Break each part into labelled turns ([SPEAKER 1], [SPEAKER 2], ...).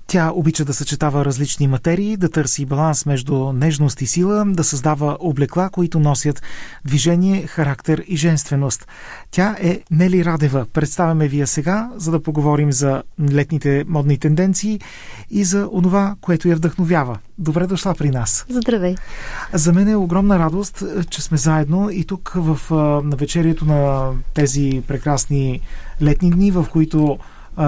[SPEAKER 1] Тя обича да съчетава различни материи, да търси баланс между нежност и сила, да създава облекла, които носят движение, характер и женственост. Тя е Нели Радева. Представяме ви я сега, за да поговорим за летните модни тенденции и за онова, което я вдъхновява. Добре дошла при нас.
[SPEAKER 2] Здравей!
[SPEAKER 1] За мен е огромна радост, че сме заедно и тук в навечерието на тези прекрасни летни дни, в които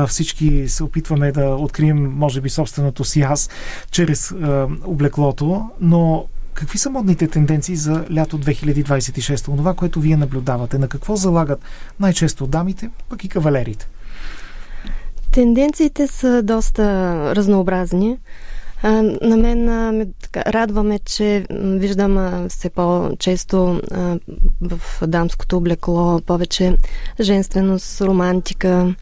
[SPEAKER 1] всички се опитваме да открием, може би, собственото си аз чрез облеклото, но какви са модните тенденции за лято 2026? Това, което вие наблюдавате, на какво залагат най-често дамите, пък и кавалерите?
[SPEAKER 2] Тенденциите са доста разнообразни. На мен ме радваме, че виждам все по-често в дамското облекло повече женственост, романтика,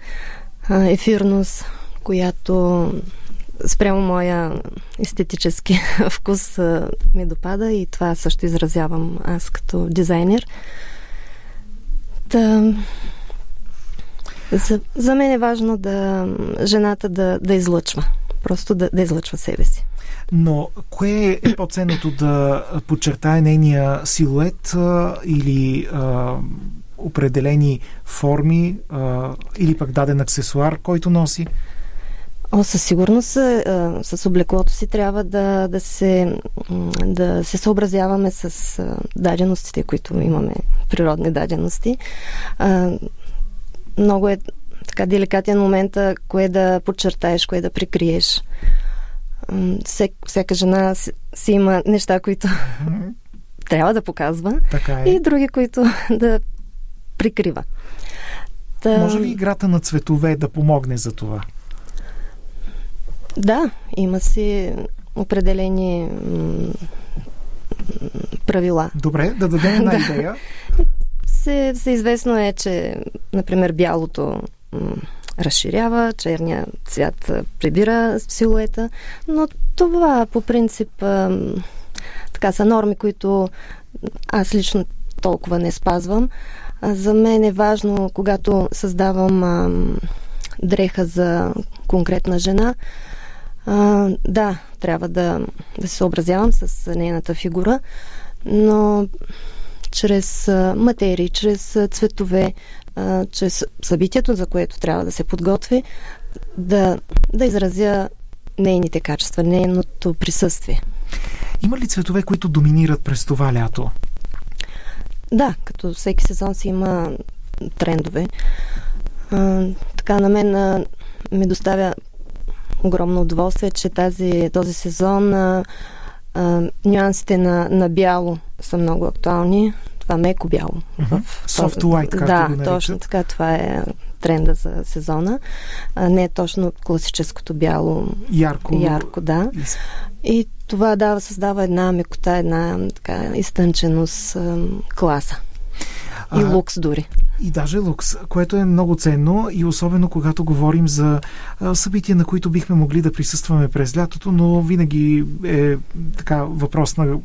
[SPEAKER 2] ефирност, която спрямо моя естетически вкус ми допада и това също изразявам аз като дизайнер. За мен е важно жената да излъчва. Просто да излъчва себе си.
[SPEAKER 1] Но кое е по-ценното, да подчертае нейния силует или определени форми или пък даден аксесуар, който носи?
[SPEAKER 2] Със сигурност с облеклото си трябва да се съобразяваме с даденостите, които имаме, природни дадености. Много е така деликатен момент, кое да подчертаеш, кое да прикриеш. Всяка жена си има неща, които трябва да показва, и други, които да прикрива.
[SPEAKER 1] Може ли играта на цветове да помогне за това?
[SPEAKER 2] Да, има си определени правила.
[SPEAKER 1] Добре, да дадем една идея.
[SPEAKER 2] Всеизвестно е, че, например, бялото разширява, черният цвят прибира силуета, но това по принцип така са норми, които аз лично толкова не спазвам. За мен е важно, когато създавам дреха за конкретна жена, да, трябва да се съобразявам с нейната фигура, но чрез материи, чрез цветове, чрез събитието, за което трябва да се подготви, да изразя нейните качества, нейното присъствие.
[SPEAKER 1] Има ли цветове, които доминират през това лято?
[SPEAKER 2] Да, като всеки сезон си има трендове. Така на мен ми доставя огромно удоволствие, че този сезон нюансите на бяло са много актуални. Това меко бяло.
[SPEAKER 1] Soft white, както го наричат.
[SPEAKER 2] Да, точно така. Това е тренда за сезона. Не е точно класическото бяло. Ярко, да. И това създава една мекота, една така изтънченост, класа. И лукс дори.
[SPEAKER 1] И даже лукс, което е много ценно и особено когато говорим за събития, на които бихме могли да присъстваме през лятото, но винаги е така въпрос на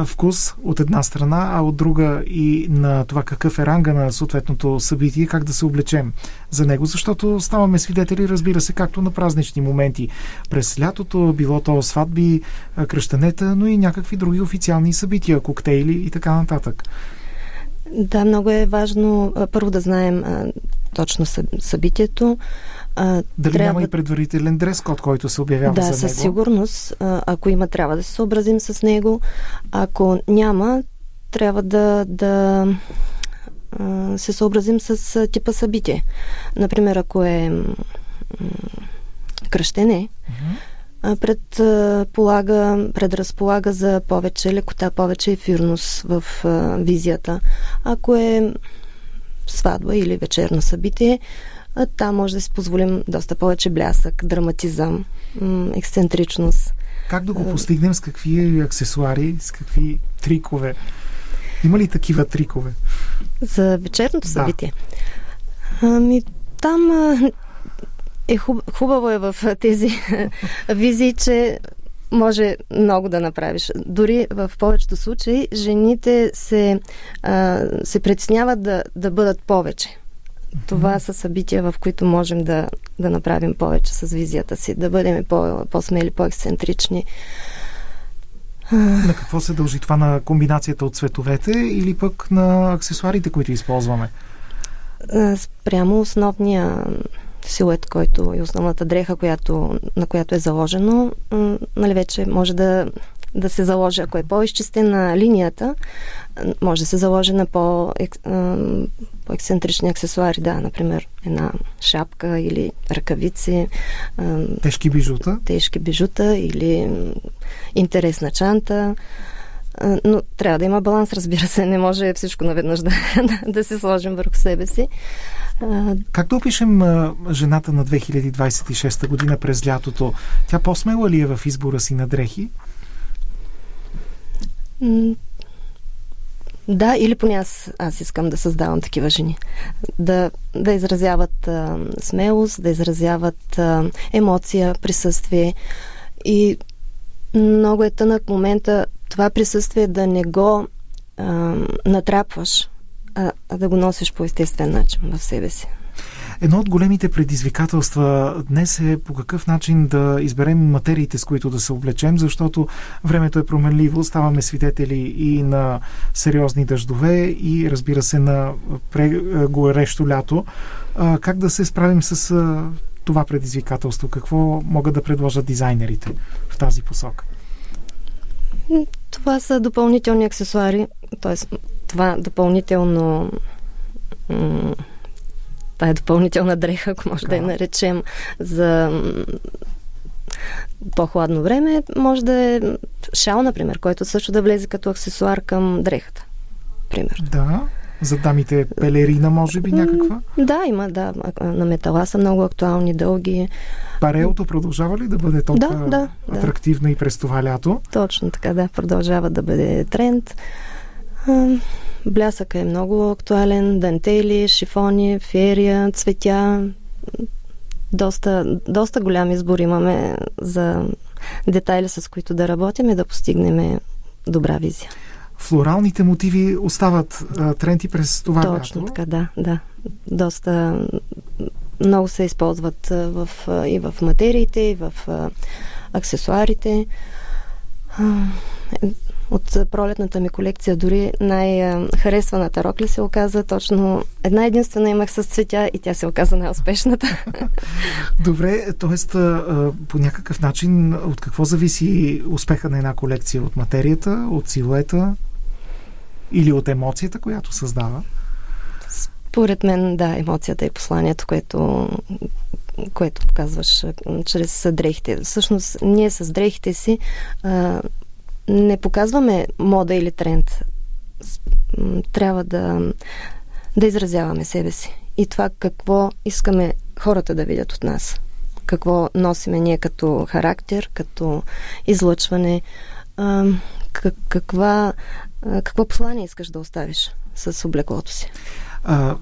[SPEAKER 1] вкус от една страна, а от друга и на това какъв е ранга на съответното събитие, как да се облечем за него, защото ставаме свидетели, разбира се, както на празнични моменти през лятото, било то сватби, кръщенета, но и някакви други официални събития, коктейли и така нататък.
[SPEAKER 2] Да, много е важно първо да знаем точно събитието.
[SPEAKER 1] Дали няма и предварителен дрес-код, който се обявява за него?
[SPEAKER 2] Да, със сигурност. Ако има, трябва да се съобразим с него. Ако няма, трябва да се съобразим с типа събитие. Например, ако е кръщене, предразполага за повече лекота, повече ефирност в визията. Ако е сватба или вечерно събитие, там може да си позволим доста повече блясък, драматизъм, ексцентричност.
[SPEAKER 1] Как да го постигнем? С какви аксесуари, с какви трикове? Има ли такива трикове?
[SPEAKER 2] За вечерното събитие? Там хубаво е в тези визии, че може много да направиш. Дори в повечето случаи жените се притесняват да бъдат повече. Това са събития, в които можем да направим повече с визията си, да бъдем по-смели, по-ексцентрични.
[SPEAKER 1] На какво се дължи това? На комбинацията от цветовете или пък на аксесуарите, които използваме?
[SPEAKER 2] Спрямо основния силует, който и основната дреха, на която е заложено, нали, вече може да се заложи, ако е по-изчистена линията, може да се заложи на по-ексцентрични аксесуари, да, например една шапка или ръкавици.
[SPEAKER 1] Тежки бижута?
[SPEAKER 2] Тежки бижута или интересна чанта. Но трябва да има баланс, разбира се. Не може всичко наведнъж да се сложим върху себе си.
[SPEAKER 1] Как да опишем жената на 2026 година през лятото? Тя по-смела ли е в избора си на дрехи?
[SPEAKER 2] Да, или поне аз искам да създавам такива жени. Да изразяват смелост, да изразяват емоция, присъствие. И много е тънък момента това присъствие да не го натрапваш, а да го носиш по естествен начин в себе си.
[SPEAKER 1] Едно от големите предизвикателства днес е по какъв начин да изберем материите, с които да се облечем, защото времето е променливо, ставаме свидетели и на сериозни дъждове и, разбира се, на горещо лято. Как да се справим с това предизвикателство? Какво могат да предложат дизайнерите в тази посока?
[SPEAKER 2] Това са допълнителни аксесуари, т.е. това допълнително тая допълнителна дреха, ако може да я наречем, за по-хладно време, може да е шал, например, който също да влезе като аксесуар към дрехата. Пример.
[SPEAKER 1] Да. За дамите пелерина, може би, някаква?
[SPEAKER 2] Да, има, да. На метала са много актуални, дълги.
[SPEAKER 1] Пареото продължава ли да бъде толкова атрактивно и през това лято?
[SPEAKER 2] Точно така, да. Продължава да бъде тренд. Блясъка е много актуален. Дантели, шифони, феерия, цветя. Доста голям избор имаме за детайли, с които да работим и да постигнем добра визия.
[SPEAKER 1] Флоралните мотиви остават тренди през това лято?
[SPEAKER 2] Точно така, да. Доста много се използват и в материите, и в аксесуарите. От пролетната ми колекция дори най-харесваната рокля се оказа точно една единствена имах с цветя и тя се оказа най-успешната.
[SPEAKER 1] Добре, т.е. по някакъв начин от какво зависи успеха на една колекция? От материята, от силуета или от емоцията, която създава?
[SPEAKER 2] Според мен, да, емоцията и посланието, което показваш чрез дрехите. Всъщност, ние с дрехите си не показваме мода или тренд. Трябва да изразяваме себе си. И това какво искаме хората да видят от нас. Какво носиме ние като характер, като излъчване. Какво послание искаш да оставиш с облеклото си?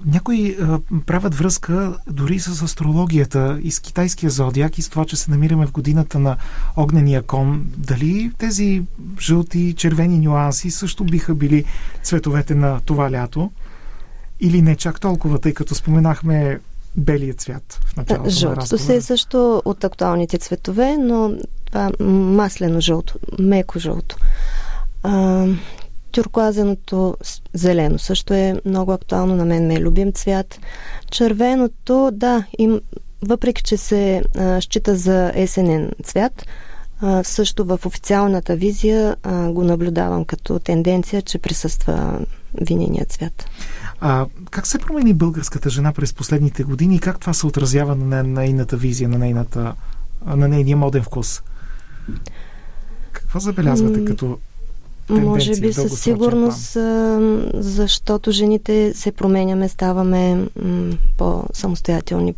[SPEAKER 1] Някои правят връзка дори с астрологията и с китайския зодиак и с това, че се намираме в годината на огнения кон. Дали тези жълти, червени нюанси също биха били цветовете на това лято? Или не чак толкова, тъй като споменахме белия цвят в началото на разговора?
[SPEAKER 2] Жълтото се е също от актуалните цветове, но това маслено жълто, меко жълто. Тюркоазеното зелено също е много актуално. На мен ме е любим цвят. Червеното, да, въпреки че се счита за есенен цвят, също в официалната визия го наблюдавам като тенденция, че присъства винения цвят.
[SPEAKER 1] Как се промени българската жена през последните години и как това се отразява на нейната визия, на нейния моден вкус? Какво забелязвате като тенденция?
[SPEAKER 2] Може би със сигурност, защото жените се променяме, ставаме по-самостоятелни,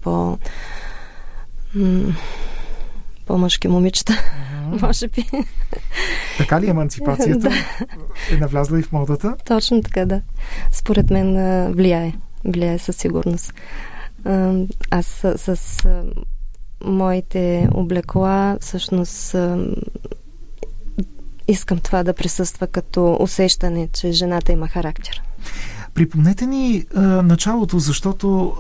[SPEAKER 2] по-мъжки момичета, може би.
[SPEAKER 1] Така ли еманципацията е навлязла и в модата?
[SPEAKER 2] Точно така, да. Според мен влияе със сигурност. Аз с моите облекла всъщност искам това да присъства като усещане, че жената има характер.
[SPEAKER 1] Припомнете ни началото, защото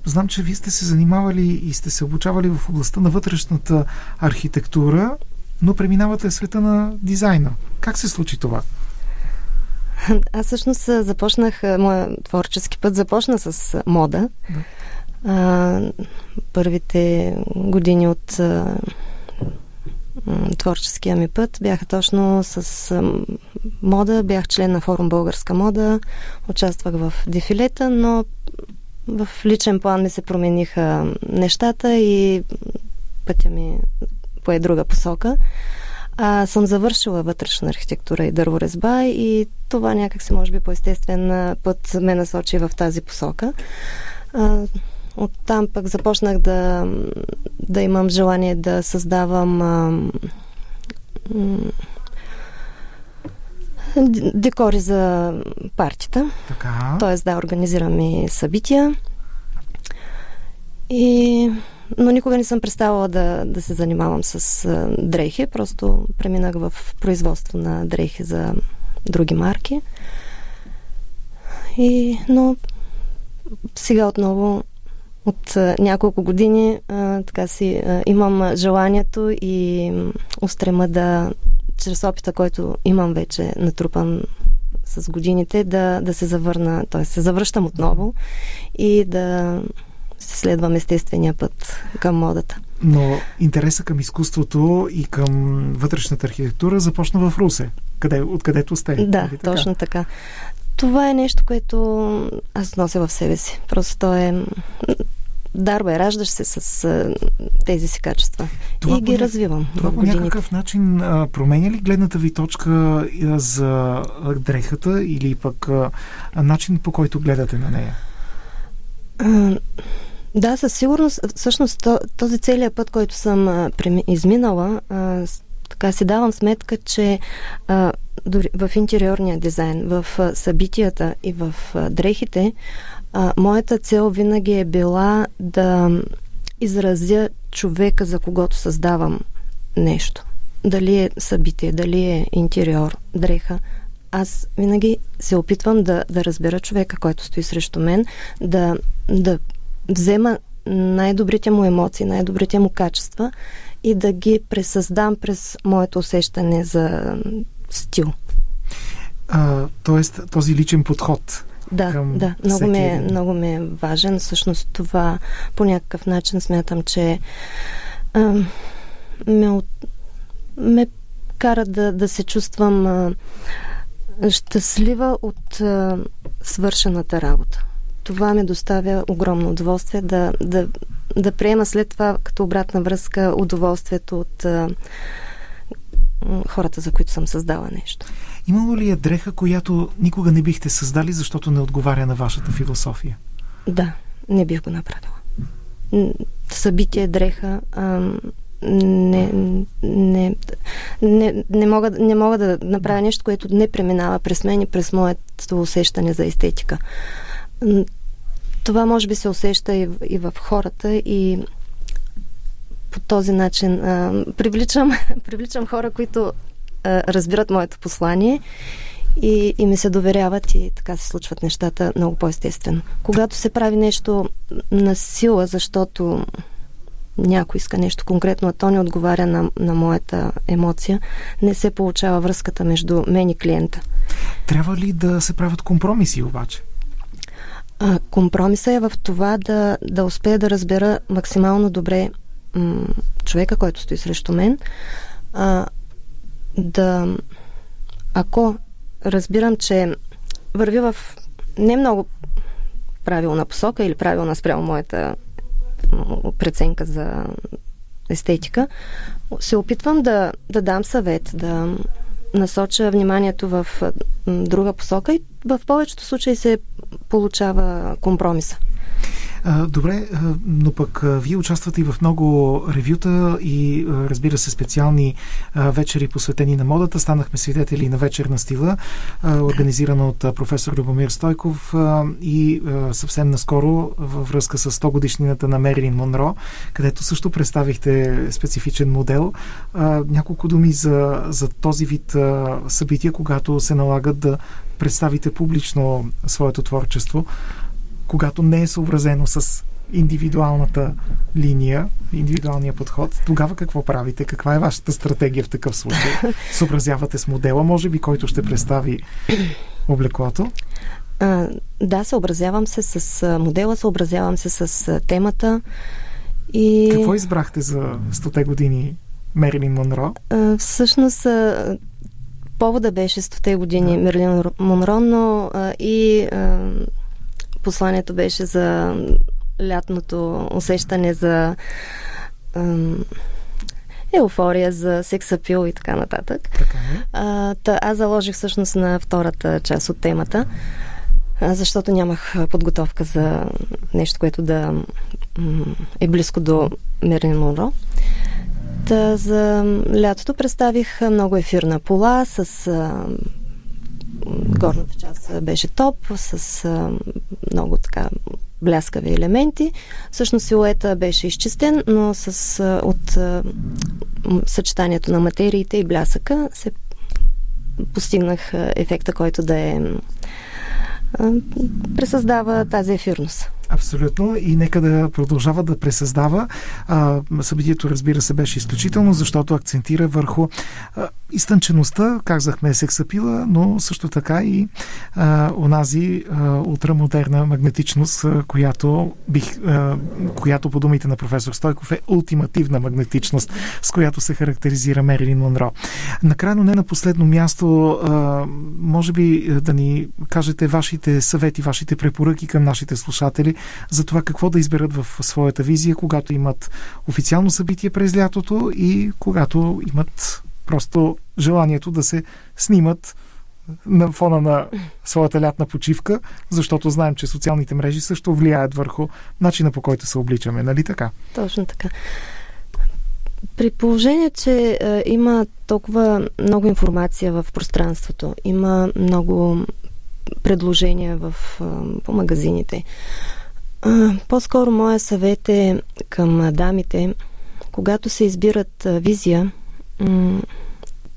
[SPEAKER 1] знам, че вие сте се занимавали и сте се обучавали в областта на вътрешната архитектура, но преминавате в света на дизайна. Как се случи това?
[SPEAKER 2] Аз всъщност започнах, моя творчески път започна с мода. Да. Първите години от творческия ми път бяха точно с мода. Бях член на форум Българска мода, участвах в дефилета, но в личен план ми се промениха нещата и пътя ми пое друга посока. Съм завършила вътрешна архитектура и дърворезба и това някак се, може би, по естествен път ме насочи в тази посока. Оттам пък започнах да имам желание да създавам декори за партията.
[SPEAKER 1] Така.
[SPEAKER 2] Тоест да организирам и събития. Но никога не съм преставала да се занимавам с дрехи. Просто преминах в производство на дрехи за други марки. Но сега отново от няколко години така имам желанието и устрема да, чрез опита, който имам вече натрупан с годините, да се завърна, т.е. се завръщам отново и да се следвам естествения път към модата.
[SPEAKER 1] Но интереса към изкуството и към вътрешната архитектура започна в Русе, откъдето сте.
[SPEAKER 2] Да, точно така. Това е нещо, което аз нося в себе си. Просто то е дарба, раждаш се с тези си качества. Това и ги развивам в годините.
[SPEAKER 1] Това по някакъв начин променя ли гледната ви точка за дрехата или пък начин, по който гледате на нея?
[SPEAKER 2] Да, със сигурност. Всъщност този целият път, който съм изминала, така си давам сметка, че дори в интериорния дизайн, в събитията и в дрехите, моята цел винаги е била да изразя човека, за когото създавам нещо. Дали е събитие, дали е интериор, дреха. Аз винаги се опитвам да разбера човека, който стои срещу мен, да взема най-добрите му емоции, най-добрите му качества и да ги пресъздам през моето усещане за стил.
[SPEAKER 1] Тоест този личен подход.
[SPEAKER 2] Да, много ми е важен. Всъщност това по някакъв начин смятам, че ме кара да се чувствам щастлива от свършената работа. Това ми доставя огромно удоволствие да приема след това като обратна връзка удоволствието от хората, за които съм създала нещо.
[SPEAKER 1] Имало ли е дреха, която никога не бихте създали, защото не отговаря на вашата философия?
[SPEAKER 2] Да, не бих го направила. Събитие, дреха, не мога да направя нещо, което не преминава през мен и през моето усещане за естетика. Това може би се усеща и в хората и по този начин привличам хора, които разбират моето послание и ми се доверяват и така се случват нещата много по-естествено. Когато се прави нещо на сила, защото някой иска нещо конкретно, а то не отговаря на моята емоция, не се получава връзката между мен и клиента.
[SPEAKER 1] Трябва ли да се правят компромиси обаче?
[SPEAKER 2] Компромисът е в това да успея да разбера максимално добре човека, който стои срещу мен. Ако разбирам, че върви в не много правилна посока или правилна спрямо моята преценка за естетика, се опитвам да дам съвет, да насоча вниманието в друга посока и в повечето случаи се получава компромиса.
[SPEAKER 1] Добре, но пък вие участвате и в много ревюта и разбира се специални вечери посветени на модата. Станахме свидетели на вечер на стила, организирана от професор Любомир Стойков и съвсем наскоро във връзка с 100 годишнината на Мерилин Монро, където също представихте специфичен модел. Няколко думи за този вид събития, когато се налагат да представите публично своето творчество, когато не е съобразено с индивидуалната линия, индивидуалния подход. Тогава какво правите? Каква е вашата стратегия в такъв случай? Съобразявате с модела, може би, който ще представи облеклото?
[SPEAKER 2] Да, съобразявам се с модела, съобразявам се с темата. И...
[SPEAKER 1] Какво избрахте за 100-те години Мерилин Монро?
[SPEAKER 2] Всъщност повода беше 100-те години Мерилин Монро, но и посланието беше за лятното усещане за еуфория, за сексапил и така нататък. Аз заложих всъщност на втората част от темата, защото нямах подготовка за нещо, което да е близко до Мерилин Монро. За лятото представих много ефирна пола с горната част беше топ, с много така бляскави елементи. Всъщност силуета беше изчистен, но от съчетанието на материите и блясъка се постигнах ефекта, който да пресъздава тази ефирност.
[SPEAKER 1] Абсолютно. И нека да продължава да пресъздава. Събитието, разбира се, беше изключително, защото акцентира върху изтънчеността, казахме сексапила, но също така и онази ултрамодерна магнетичност, която по думите на професор Стойков е ултимативна магнетичност, с която се характеризира Мерилин Монро. Накрая, но не на последно място, може би да ни кажете вашите съвети, вашите препоръки към нашите слушатели за това какво да изберат в своята визия, когато имат официално събитие през лятото и когато имат просто желанието да се снимат на фона на своята лятна почивка, защото знаем, че социалните мрежи също влияят върху начина, по който се обличаме. Нали така?
[SPEAKER 2] Точно така. При положение, че има толкова много информация в пространството, има много предложения по магазините, по-скоро моя съвет е към дамите, когато се избират визия,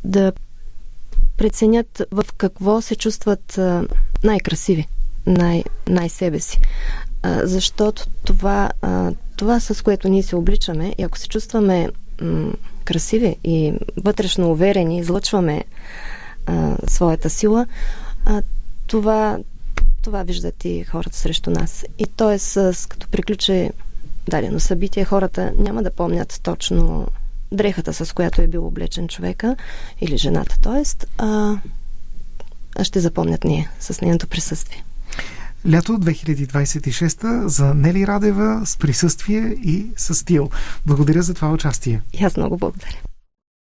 [SPEAKER 2] да преценят в какво се чувстват най-красиви, най-себе си. Защото това, с което ние се обличаме, и ако се чувстваме красиви и вътрешно уверени, излъчваме своята сила, това виждат и хората срещу нас. И т.е. като приключи дадено събитие, хората няма да помнят точно дрехата, с която е бил облечен човека или жената, т.е. Ще запомнят ние с нейното присъствие.
[SPEAKER 1] Лято 2026 за Нели Радева с присъствие и със стил. Благодаря за това участие.
[SPEAKER 2] И аз много благодаря.